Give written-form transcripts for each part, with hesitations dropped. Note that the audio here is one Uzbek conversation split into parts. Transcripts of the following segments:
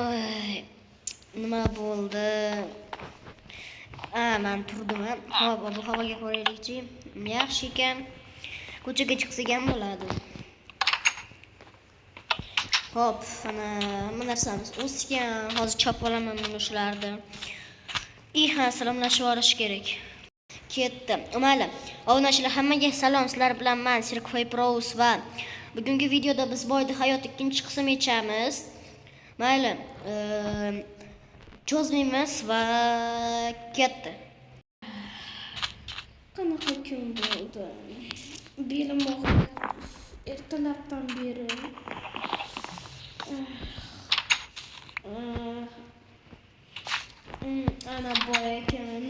Ay, nima bo'ldi? Men turdim. Hop, bu havoga ko'raylikchi. Yaxshi ekan. Ko'chaga chiqsak ham bo'ladi. Hop, ana nima narsamiz o'sgan. Hozir chopib olaman buni shularni. Salomlashib olish kerak. Ketdi. Mayli. Obunachilar hammaga salom. Sizlar bilan men Sirkoy Pros va bugungi videoda biz boyda hayot ikkinchi qism echamiz. Mayli. Cho'zmaymiz va ketdi. Qanaqa kun bo'ldi? Belim og'riyapti. Ertalabdan beri. Ana boy ekan.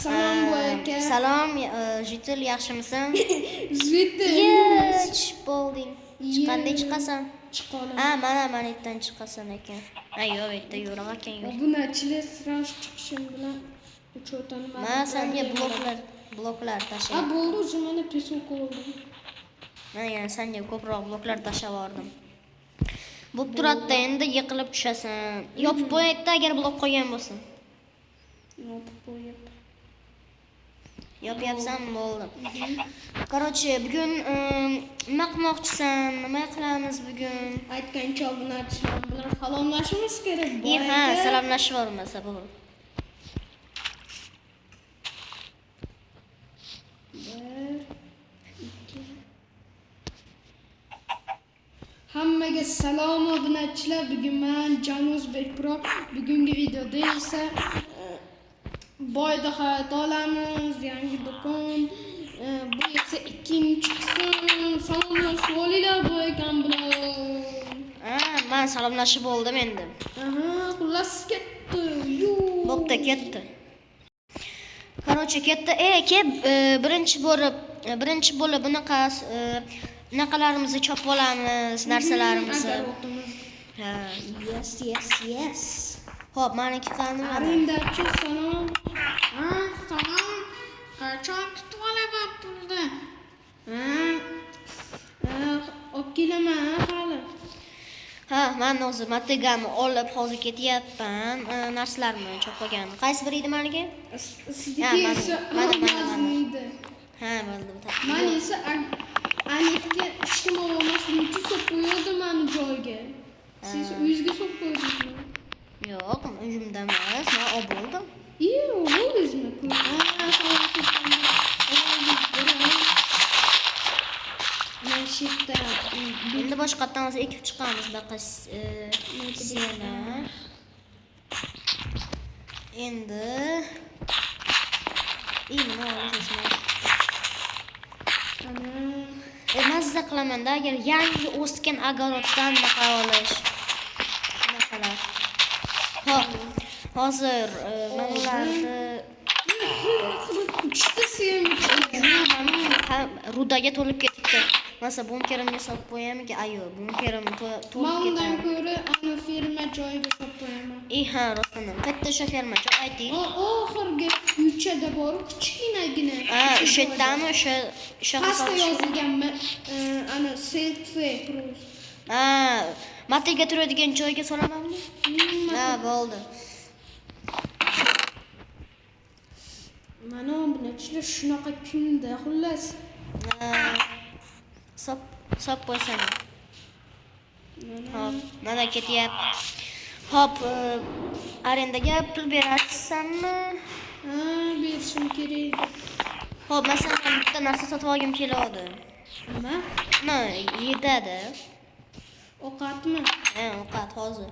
Salom boy aka. Salom, Jitil, yaxshimisan? Jitil. Yech bo'lding. Qanday chiqasan? Chiqaman. Mana yerdan chiqasan ekan. Yo'q, bu yerda yo'q ekan. Obunachilar sirash chiqishim bilan uchotani men senga bloklar tashlayman. Bo'ldi, o'zi mana pesovka oldim. Men yana senga ko'proq bloklar tashlab yubordim. Bo'p turadi, endi yiqilib tushasan. Yopib qo'yaydi agar blok qo'ygan bo'lsa. Yopib qo'yib. Yopyapsan, bo'ldi. Короче, bugun nima qilmoqchisan? Nima qilamiz bugun? Aytgancha obunachilar bilan salomlashimiz kerak. Salomlashib olmasa bo'ldi. Hammaga salom obunachilar. Bugun men Jamuzbek Pro. Bugungi videoda esa boyda hayot olamiz, yangi do'kon. Bu esa ikkinchi qism. Salomlashib olinglar bu ekan bilan. Men salomlashib oldim endi. Xullas ketdi. Bo'pti, ketdi. Короче, ketdi. Birinchi bo'lib bunaqalarimizni chopib olamiz, narsalarimizni. Yes. Hop, meniki qani? Arindachi salom. Salom. Qachon kutib olaman pulni? Olib kelaman hali. Men hozir mategamni olib hozir ketyapman. Narsalarni chopib olganman. Qaysi biri edi meniki? Mana. Bo'ldi. Men esa Anetga ishga olmaslik uchun solib qo'ydim meni joyga. Siz uyingizga solib qo'ydingizmi? Yo'q, uyimda emas, men olib oldim. Oldingizmi? Endi boshqatdan hozir ekib chiqamiz bunaqa siyana. Endi nima olishimiz? Mazza qilaman-da, agar yangi o'sgan огородdan naqa olish. Naqalar. Hop, hozir manalarni uchta semiz rudaga to'lib ketibdi. Masa bunkerimga solib qo'yamki? Ayo, bunkerim to'lib ketadi. Mendan ko'ra ana ferma joyiga solib qo'yaman. Rostdan. Qayerda o'sha ferma joy ayting. Oxirgi yutchada bor, kichkinagina. O'sha yerdami? O'sha pastda yozilganmi? Ana Sirkoy Pros. Matiga turadigan joyga solamanmi? Bo'ldi. Mana bunachilar shunaqa kunda, xullas. Sop qo'ysan. Hop, mana ketyapti. Hop, arendaga pul berasizmi? Berishim kerak. Hop, masalan, bitta narsa sotib olgim keladi. Nima? Yetadi. Ovqatmi? Ovqat hozir.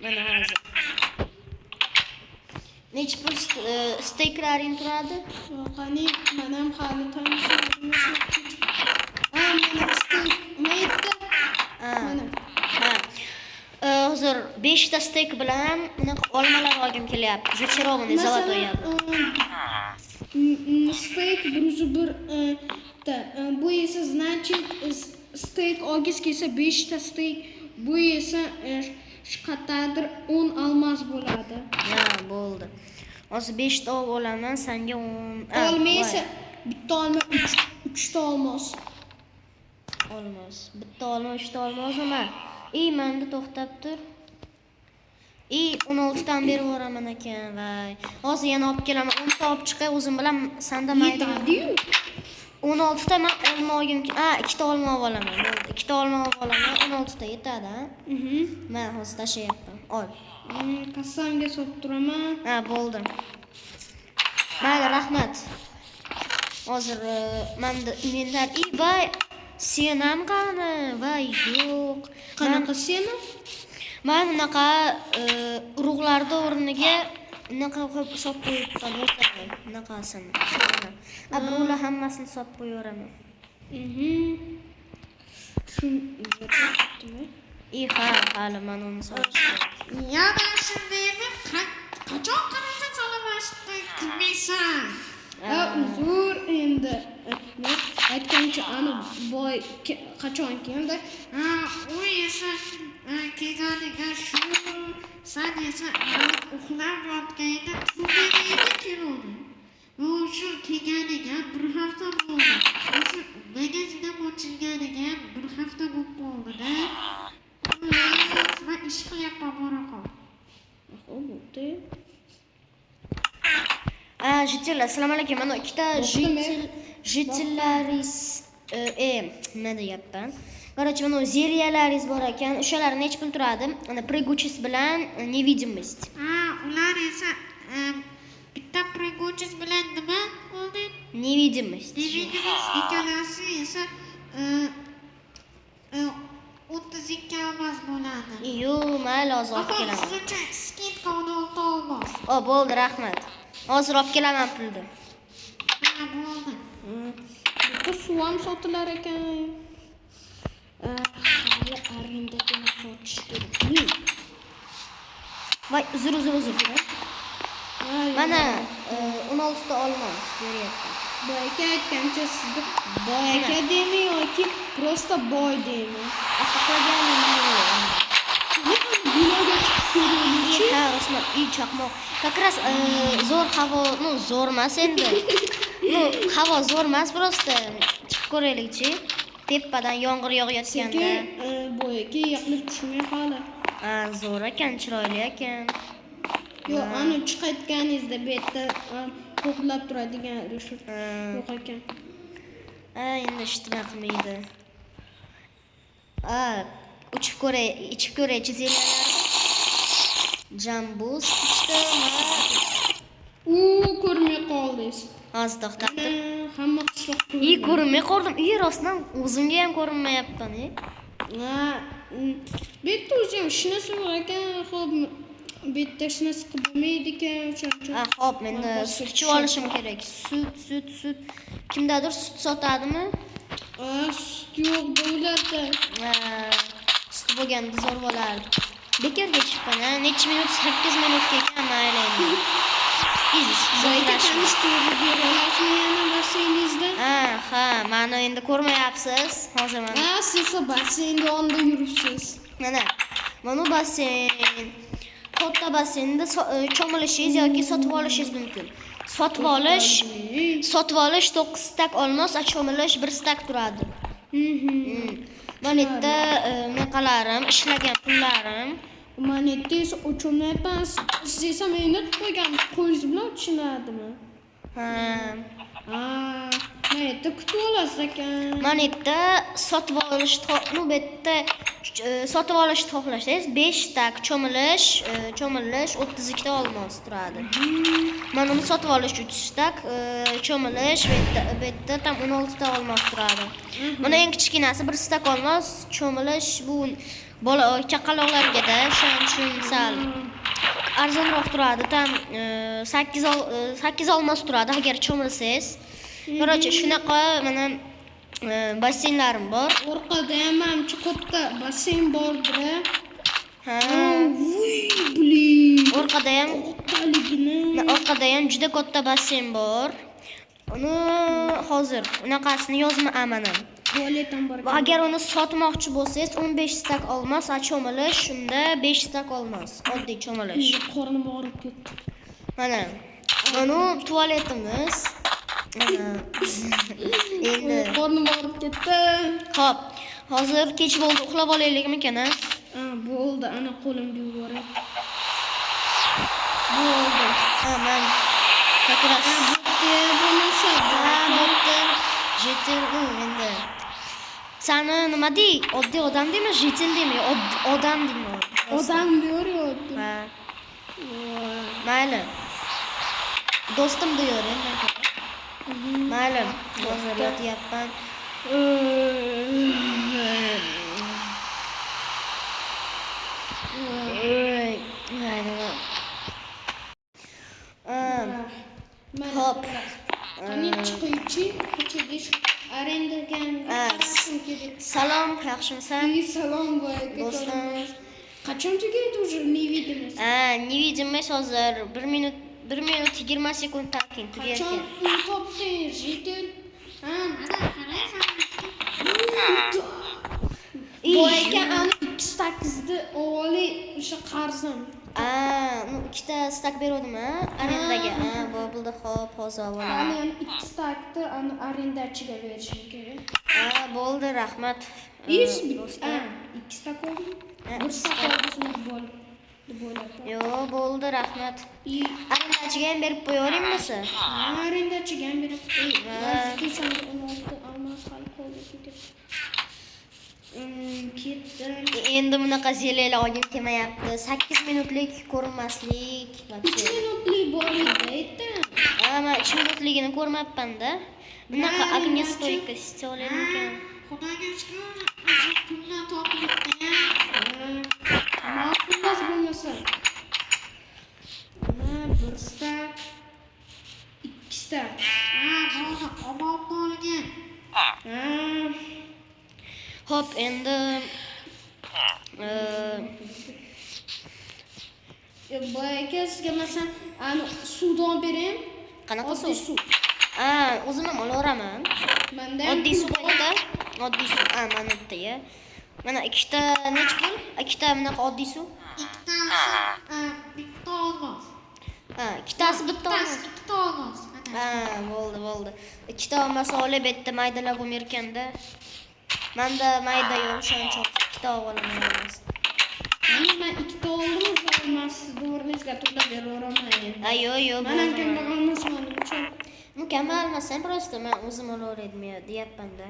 Mana hozir. Necha pul steyklaring turadi? Qani, men ham hali tanishim. Mana steyk mayda. Mana. Hozir 5 ta steyk bilan bunaqa olmalar olgim kelyapti. Zachirovanный zолотой. Steyk 101 ta. Bu esa значит steyk olgis kelsa 5 ta steyk. Bu esa qata'dir 10 almos bo'ladi. Bo'ldi. Hozir 5 ta olaman, senga 10. Olmaysa bitta olma 3 ta olmos. olmos. Bitta olma, 3 ta olmos nima? Menda to'xtab tur. 16 dan berib yuboraman ekan, voy. Hozir yana olib kelaman. 10 ta olib chiqay, o'zim bilan sanda mayda. Yetadi-yu. 16 ta men olma olgim, 2 ta olma olib olaman. Bo'ldi. 2 ta olma olib olaman. 16 ta yetadi. Men hozir tashlayapman. Ol. Kassamga solib turaman. Ha, bo'ldi. Mayli, rahmat. Hozir menda inventar voy, senam qani? Voy, yo'q. Qanaqa seni? Men bunaqa urug'larni o'rniga bunaqa qo'yib sotib qo'yibman, o'rtaga. Bunaqasini. Birovlar hammasini sotib qo'yaveraman. Hali men uni sotishim. Yana shundaymi? Qachon qanaqa solamashni qilmaysan? Uzr endi. Aytgancha ana boy qachon keldi? U esa kelganiga shu, sen esa uxlab yotganda turganiga keldi. U shu kelganiga bir hafta bo'ldi. O'sha magazin ochilganiga bir hafta bo'ldi-da. Men ish qilyapman, bora qol. Bo'ldi. Jitiller, assalomu alaykum. Mana ikkita jitilleris nima deyapman? Короче, mana zeliyalaringiz bor ekan. O'shalar nech pul turadi? Ana priguchis bilan nevidimость. Ular esa bitta priguchis bilan nima bo'ldi? Nevidimость. Nevidimость ikkalasi esa 32 olmos bo'ladi. Mayli, hozir olib kelaman. Sizcha skidka 16 olmos. Bo'ldi, rahmat. Hozir olib kelaman pulni. Bo'ldi. Bu suv ham sotilar ekan. Hali arindaga sotish kerak. Voy, uzr. Mana 16 ta olmos beryapman. Boyga aytgancha sizga boyga demay yoki просто boy demay. Binoga chiqib ko'raylikchi. Ha, rasman, chaqmoq. Как раз zo'r havo, zo'r emas endi. Havo zo'r emas, просто chiqib ko'raylikchi. Tepadan yomg'ir yog'ayotganda. Boyga yiqilib tushmay hali. Zo'r ekan, chiroyli ekan. Yo'q, ana chiqayotganingizda bu yerda to'xtab turadigan reshut yo'q ekan. Endi ishtima qilmaydi. Ichib ko'ray chizilalar. Jambus chiqdimi? Ko'rmay qoldingiz. Hozir to'xtatdim. Hamma qishloq ko'rdi. Ko'rinmay qoldim. Rostdan o'zimga ham ko'rinmayapti. Bu yerda o'zim shunisi bor ekan, xo'p, bu yerda shunisi qilib bo'lmaydi ekan, o'shancha. Xo'p, menda sut ichib olishim kerak. Sut. Kimdadir sut sotadimi? Sut yo'q bo'lardi. Sut bo'lganda zo'r bo'lardi. Bekorga chiqqan, necha minut? 8 minutga ekan, mayli endi. Zoyga tanishtirib beralasizmi yana basseyingizda? Ha, meni endi ko'rmayapsiz. Hozir mana. Siz basseyn yonida yuribsiz. Mana basseyn. Katta basseynda cho'milishingiz yoki sotib olishingiz mumkin. Sotib olish 9 stak olmos, cho'milish 1 stak turadi. Mana yerda naqalarim, ishlagan pullarim. Mana yerda esa o'chirmayapman. Siz esa meni qo'ygan qo'lingiz bilan tushunadimi? Mana yerda kutib olasiz ekan. Mana yerda sotib olish xohlasangiz 5 stak cho'milish 32 ta olmos turadi. Mana uni sotib olish 3 stak cho'milish bu yerda tam 16 ta olmos turadi. Mana eng kichkinasi 1 stak olmos cho'milish bu bola chaqaloqlarga-da shuning sal arzonroq turadi. Tam 8 olmos turadi agar cho'milsangiz. Короче, shunaqa mana basseynlarim bor. Orqada ham ancha katta basseyn bordir. Orqada ham juda katta basseyn bor. Uni hozir unaqasini yozmayman. Tualet ham bor. Agar uni sotmoqchi bo'lsangiz 15 stak olmos, cho'milish shunda 5 stak olmos. Oddiy cho'milish. Qornim og'rib ketdi. Mana tualetimiz. Endi qornim og'rib ketdi. Xo'p, Hozir kech bo'ldi, uxlab olaylikmikan, ha? Bo'ldi, ana qo'limga yuboray. Bo'ldi. Men sakrash. Bo'pti, bo'lmasa, Bo'pti. Jetil endi. Sani nima dey? Oddiy odam deymi, jetil deymi? Odam deymi? odam diyoryapti. Ha. Mayli. Do'stim diyor endi. Mayli. Hozir yotyapman. Hop. Qani chiquvchi ko'chaga shu arendaga qarashim kerak. Salom, yaxshimisan? Salom bo'laydi. Do'stim. Qachon tugaydi уже невидимость? Невидимость hozir 1 minut 20 sekunddan keyin tugaydi. Qachon topding, jetel? Mana qaraysan. Bu ekan ana 208 ovoli o'sha qarzim. Ikkita stak beruvdim-a arendaga. Bo'ldi, xo'p, hozir olaman. Ana 2 stakni ana arendachiga berishim kerak. Bo'ldi, rahmat. do'stim. 2 stak oldim. 1 stak oldim bo'ladi. Yo'q, bo'ldi, rahmat. Arendachiga ham berib qo'yaveringmi siz? Arendachiga ham berib qo'y. 16 almos hal qoldi. Ketdim. Endi bunaqa zeleylar olgim kelmayapti. 8 minutlik ko'rinmaslik. 3 minutlik bor edi, aytdim. Men 3 minutligini ko'rmabman-da. Bunaqa огнестойка сделаем. Xudoga shukr, pulni topibdi. Ma'qulmas bo'lmasa. Bir stak, 2 stak. Omon bo'lgan. Hop, endi boyagi sizga masalan, ana suvdan berayim. qanaqa suv? Suv. O'zim ham olaveraman. Menda Oddiy suv qayerda? Oddiy suv. Mana yerda. Mana ikkita nech pul? Ikkita bunaqa oddiy suv. Bitta olmos. Ikkitasi bitta olmos. Bitta olmos. Bo'ldi. Ikkita olmos olib bitta maydalab o'mirkanda. Menda mayda yo'q, o'shaning uchun ikkita olaman olmos. Men ikkita oldim, olmasni o'rningizga to'lab beraveraman. Yo'q. Men kamda olmasman uchun. Mukammal emassan, prosta men o'zim olaverdim deyapman-da.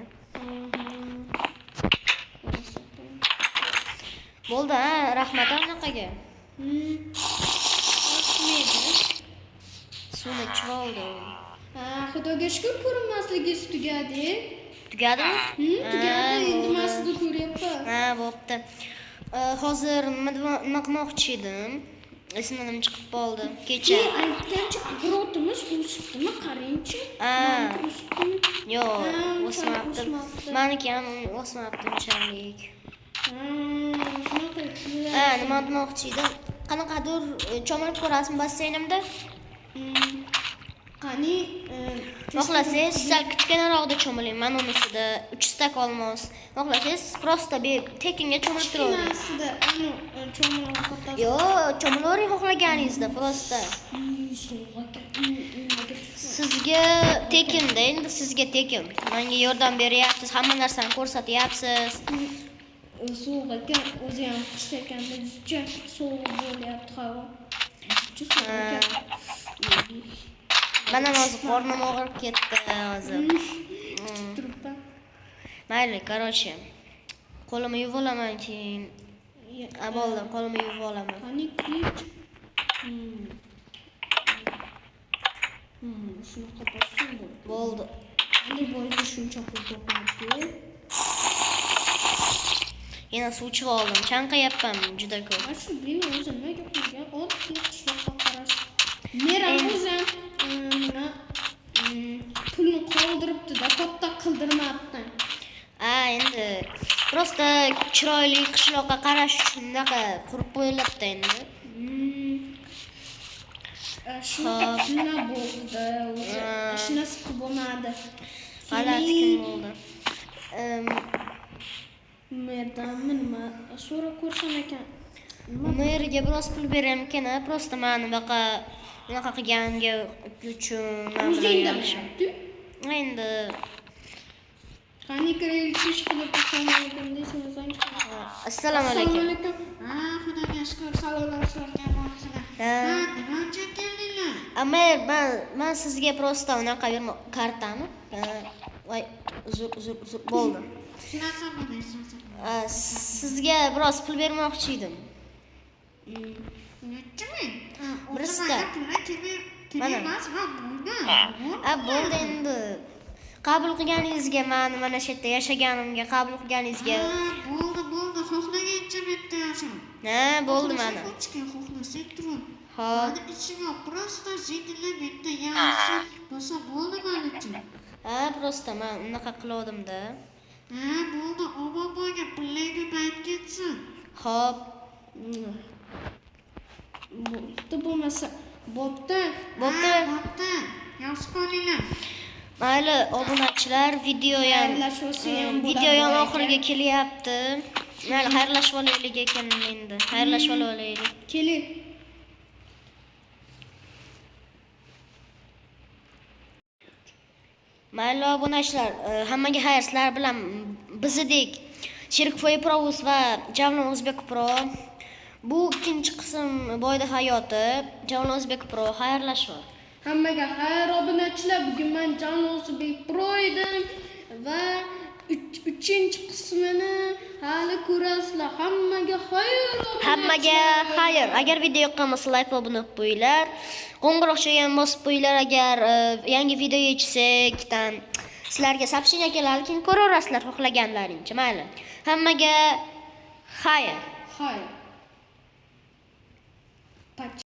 Bo'ldi, rahmat anaqaga. Suvni ichib oldim. Xudoga shukr, ko'rinmasligingiz tugadi. Tugadimi? Tugadi, endi masni ko'ryapman. Bo'pti. Hozir nima qilmoqchi edim? Esimdan chiqib qoldi. Kecha. Aytgancha agrotimiz o'sibdimi? Qarangchi. Yo'q, o'smabdi. Meniki ham o'smabdi unchalik. Nima demoqchi edim? Qanaqadir cho'milib ko'rasizmi basseynimda? Qani, xohlasangiz sal kichkinaroqda cho'miling. Mana unisida 3 stak olmos. Xohlasangiz prosta tekinga cho'milib turavering. Yo'q, cho'milavering xohlaganingizda prosta. Sizga tekinda, endi sizga tekin. Menga yordam beryapsiz, hamma narsani ko'rsatyapsiz. So'g'ib ekan, o'zi ham qish ekanda juda sovuq bo'lyapti havo. Mana hozir qornim og'rib ketdi hozir. Mayli, короче. Qo'limni yuvib olaman keyin. Bo'ldi, qo'limni yuvib olaman. Qani kech. Shunaqa bo'lsin bo'ldi. Qani bo'yda shuncha pul topadi. Yana suv ichib oldim. Chanqayapman juda ko'p. Shu bino o'zi nega qo'ygan? Oddiy qishloqqa qarash. Meram o'zim pulni qoldiribdi-da, katta qildirmabdi. Endi prosta chiroyli qishloqqa qarash uchun unaqa qurib qo'yilibdi endi. Shunaqa pullar bo'ldi, o'zi shunaqa qilib bo'lmadi. G'alati bo'ldi. Merdanmi nima so'rab ko'rsam ekan. Merga biroz pul beram ekan, prosta meni bunaqa qilganiga uchun O'zingda endi Qani kirilish qilib assalomu alaykum deysangiz. Assalomu alaykum. Xudoga shukr, salomlar sizlarga bo'lsin. Nima uchun keldinglar? Amma men sizga prosta unaqa berma kartani. Voy, uzr bo'ldi. Shunaqa bo'ldi. Sizga biroz pul bermoqchi edim. Nechami? Birista. Mana. Bo'ldi endi. Qabul qilganingizga, mana shu yerda yashaganimga qabul qilganingizga. Bo'ldi, xohlagancha bitta yashang. Bo'ldi mana. Xohlasak turib. Xo'p. Mana ichiga prosta zidli bitta yaxshi bo'lsa bo'ldi men uchun. Prosta men unaqa qildim-da. Bo'ldi, oboboga pullarga bayt ketsin. Xo'p. Bo'pti bo'lmasa. Bo'pti. Yaxshi qolinglar. Mayli, obunachilar, video ham oxiriga kelyapti. Mayli, xayrlashib olaylik ekan endi. Xayrlashib olaylik. Keling. Mayli, obunachilar, hammaga xayr, sizlar bilan bizdek Sherikfoy Provus va Javlon O'zbek Pro. Bu ikkinchi qism Boyda hayoti, Javlon O'zbek Pro xayrlashib. Hammaga xayr obunachilar, bugun men Javlon O'zbek Pro edim va 3-chi qismini hali ko'rasizlar. Hammaga xayr. Hammaga xayr. Agar video yoqqan bo'lsa, like va obuna bo'lib qo'yinglar. Qo'ng'iroqcha ham bosib qo'yinglar agar yangi video yechsak, sizlarga soобщение keladi, keyin ko'raverasizlar xohlaganlaringcha. Mayli. Hammaga xayr.